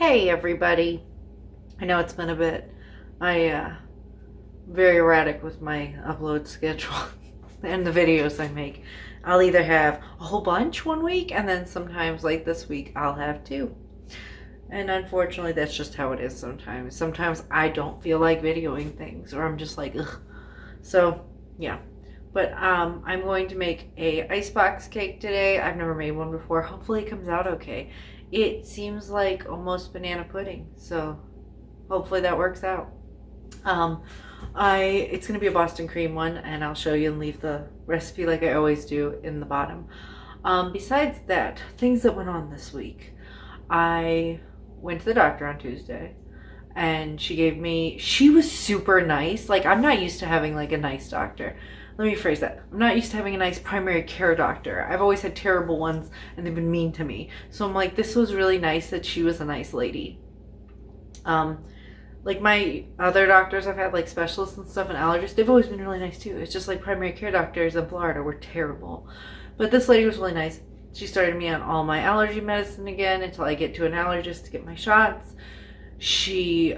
Hey everybody. I know it's been a bit. Very erratic with my upload schedule and the videos I make. I'll either have a whole bunch one week and then sometimes like this week I'll have two. And unfortunately that's just how it is sometimes. Sometimes I don't feel like videoing things or I'm just like ugh. So yeah. But I'm going to make a icebox cake today. I've never made one before. Hopefully it comes out okay. It seems like almost banana pudding, so hopefully that works out. It's gonna be a Boston cream one, and I'll show you and leave the recipe like I always do in the bottom. Besides that, things that went on this week. I went to the doctor on Tuesday, and she was super nice. Like, I'm not used to having like a nice doctor. Let me phrase that. I'm not used to having a nice primary care doctor. I've always had terrible ones and they've been mean to me. So I'm like, this was really nice that she was a nice lady. Like my other doctors I've had, like specialists and stuff and allergists, they've always been really nice too. It's just like primary care doctors in Florida were terrible. But this lady was really nice. She started me on all my allergy medicine again until I get to an allergist to get my shots. She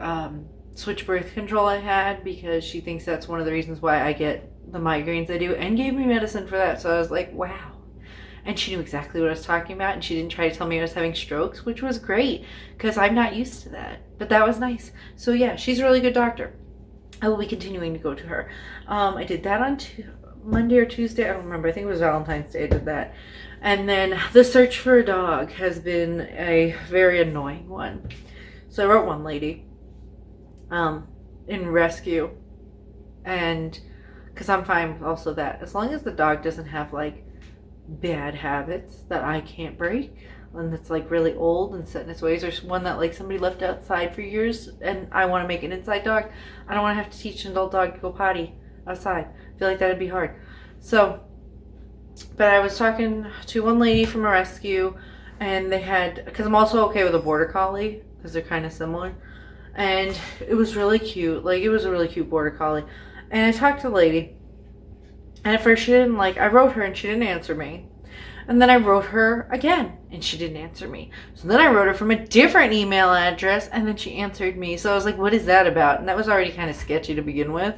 switched birth control I had because she thinks that's one of the reasons why I get the migraines I do, and gave me medicine for that. So I was like, wow. And she knew exactly what I was talking about, and she didn't try to tell me I was having strokes, which was great because I'm not used to that. But that was nice. So yeah, she's a really good doctor. I will be continuing to go to her. I did that on Monday or Tuesday. I don't remember. I think it was Valentine's Day I did that. And then the search for a dog has been a very annoying one. So I wrote one lady in rescue, and because I'm fine with also that. As long as the dog doesn't have like bad habits that I can't break, one that's like really old and set in its ways, or one that like somebody left outside for years and I want to make an inside dog. I don't want to have to teach an adult dog to go potty outside. I feel like that'd be hard. So, but I was talking to one lady from a rescue, and they had, because I'm also okay with a border collie because they're kind of similar, and it was really cute. Like, it was a really cute border collie. And I talked to the lady, and at first she didn't I wrote her and she didn't answer me. And then I wrote her again and she didn't answer me. So then I wrote her from a different email address and then she answered me. So I was like, what is that about? And that was already kind of sketchy to begin with.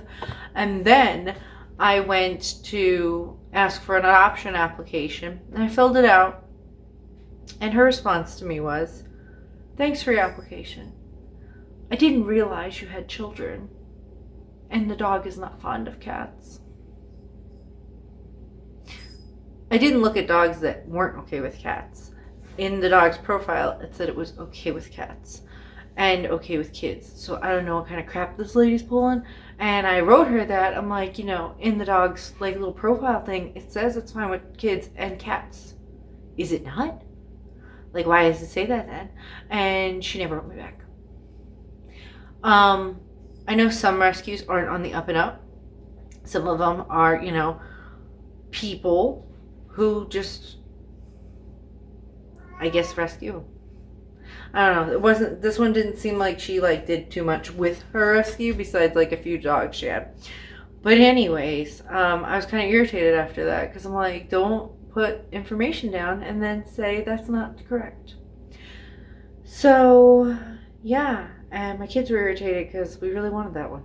And then I went to ask for an adoption application and I filled it out. And her response to me was, thanks for your application. I didn't realize you had children. And the dog is not fond of cats. I didn't look at dogs that weren't okay with cats. In the dog's profile, it said it was okay with cats and okay with kids. So I don't know what kind of crap this lady's pulling. And I wrote her that. I'm like, in the dog's like little profile thing, it says it's fine with kids and cats. Is it not? Like, why does it say that then? And she never wrote me back. I know some rescues aren't on the up and up. Some of them are, people who just, I guess, rescue. I don't know. This one didn't seem like she did too much with her rescue besides like a few dogs she had. But anyways, I was kind of irritated after that because I'm like, don't put information down and then say that's not correct. So yeah. And my kids were irritated because we really wanted that one.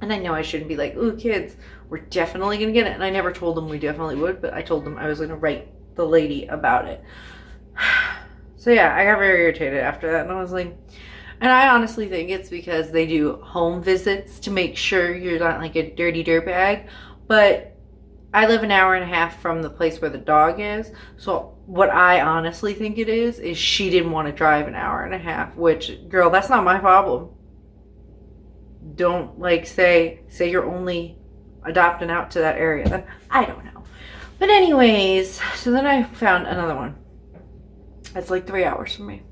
And I know I shouldn't be like, ooh, kids, we're definitely going to get it. And I never told them we definitely would, but I told them I was going to write the lady about it. So yeah, I got very irritated after that. And I was like, and I honestly think it's because they do home visits to make sure you're not like a dirty dirtbag. But I live an hour and a half from the place where the dog is. So what I honestly think it is she didn't want to drive an hour and a half, which, girl, that's not my problem. Don't say you're only adopting out to that area. Then I don't know. But anyways, so then I found another one. It's like 3 hours from me.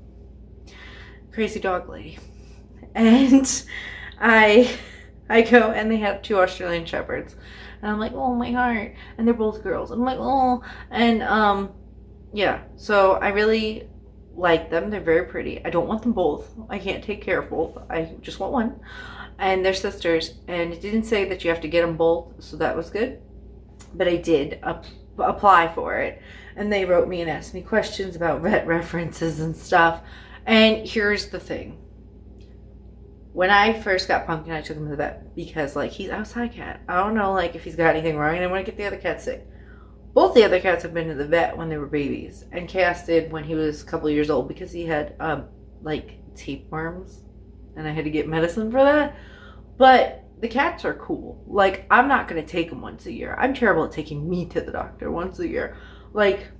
Crazy dog lady. And I go and they have 2 Australian Shepherds. And I'm like, oh, my heart. And they're both girls. I'm like, oh. And, yeah. So I really like them. They're very pretty. I don't want them both. I can't take care of both. I just want one. And they're sisters. And it didn't say that you have to get them both. So that was good. But I did apply for it. And they wrote me and asked me questions about vet references and stuff. And here's the thing. When I first got Pumpkin, I took him to the vet because, like, he's outside cat. I don't know, like, if he's got anything wrong. I didn't want to get the other cat sick. Both the other cats have been to the vet when they were babies. And Chaos did when he was a couple of years old because he had, like, tapeworms. And I had to get medicine for that. But the cats are cool. Like, I'm not going to take them once a year. I'm terrible at taking me to the doctor once a year. Like,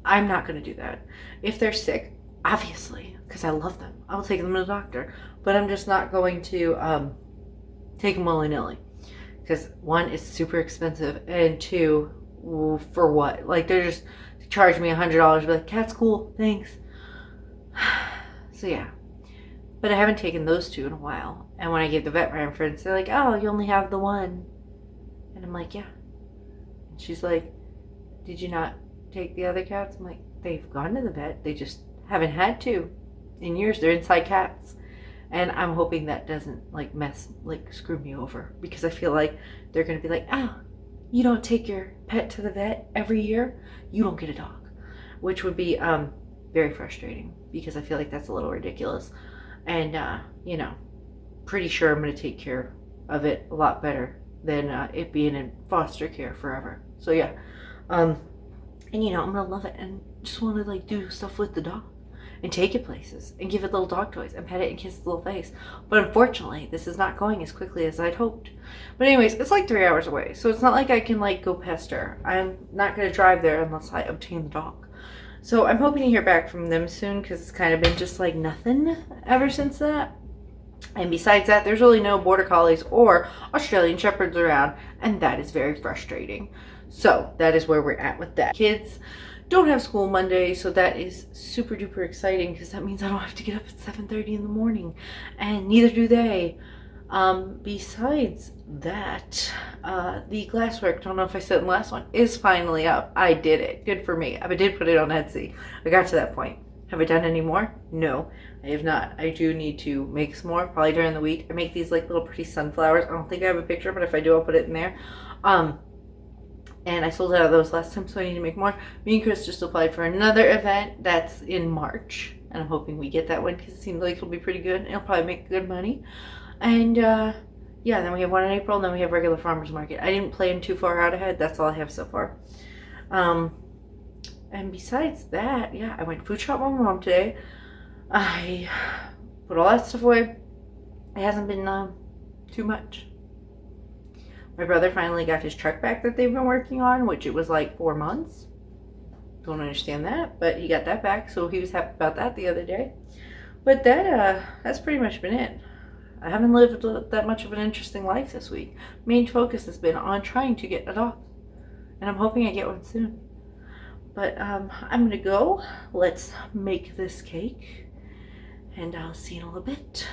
I'm not going to do that. If they're sick, obviously, because I love them, I will take them to the doctor. But I'm just not going to take them willy-nilly. Because one, it's super expensive. And two, for what? Like, they're just charge me $100. Be like, cat's cool, thanks. So yeah. But I haven't taken those two in a while. And when I gave the vet reference, they're like, oh, you only have the one. And I'm like, yeah. And she's like, did you not take the other cats? I'm like, they've gone to the vet. They just haven't had to in years. They're inside cats. And I'm hoping that doesn't, like, screw me over. Because I feel like they're going to be like, oh, you don't take your pet to the vet every year? You don't get a dog. Which would be very frustrating. Because I feel like that's a little ridiculous. And, you know, pretty sure I'm going to take care of it a lot better than it being in foster care forever. So, yeah. And, you know, I'm going to love it and just want to, like, do stuff with the dog and take it places and give it little dog toys and pet it and kiss its little face. But unfortunately, this is not going as quickly as I'd hoped. But anyways, it's like 3 hours away. So it's not like I can, like, go pester. I'm not going to drive there unless I obtain the dog. So I'm hoping to hear back from them soon because it's kind of been just like nothing ever since that. And besides that, there's really no border collies or Australian shepherds around, and that is very frustrating. So that is where we're at with that. Kids don't have school Monday, so that is super duper exciting because that means I don't have to get up at 7:30 in the morning, and neither do they. Besides that, the glasswork, don't know if I said in the last one, is finally up. I did it. Good for me. I did put it on Etsy. I got to that point. Have I done any more? No, I have not. I do need to make some more, probably during the week. I make these like little pretty sunflowers. I don't think I have a picture, but if I do, I'll put it in there. And I sold out of those last time, so I need to make more. Me and Chris just applied for another event that's in March, and I'm hoping we get that one because it seems like it'll be pretty good. It'll probably make good money. And, yeah, then we have one in April, and then we have regular farmer's market. I didn't plan too far out ahead. That's all I have so far. And besides that, yeah, I went food shop with my mom today. I put all that stuff away. It hasn't been too much. My brother finally got his truck back that they've been working on, which it was like 4 months. Don't understand that, but he got that back, so he was happy about that the other day. But that's pretty much been it. I haven't lived that much of an interesting life this week. Main focus has been on trying to get a dog. And I'm hoping I get one soon. But I'm going to go. Let's make this cake. And I'll see you in a little bit.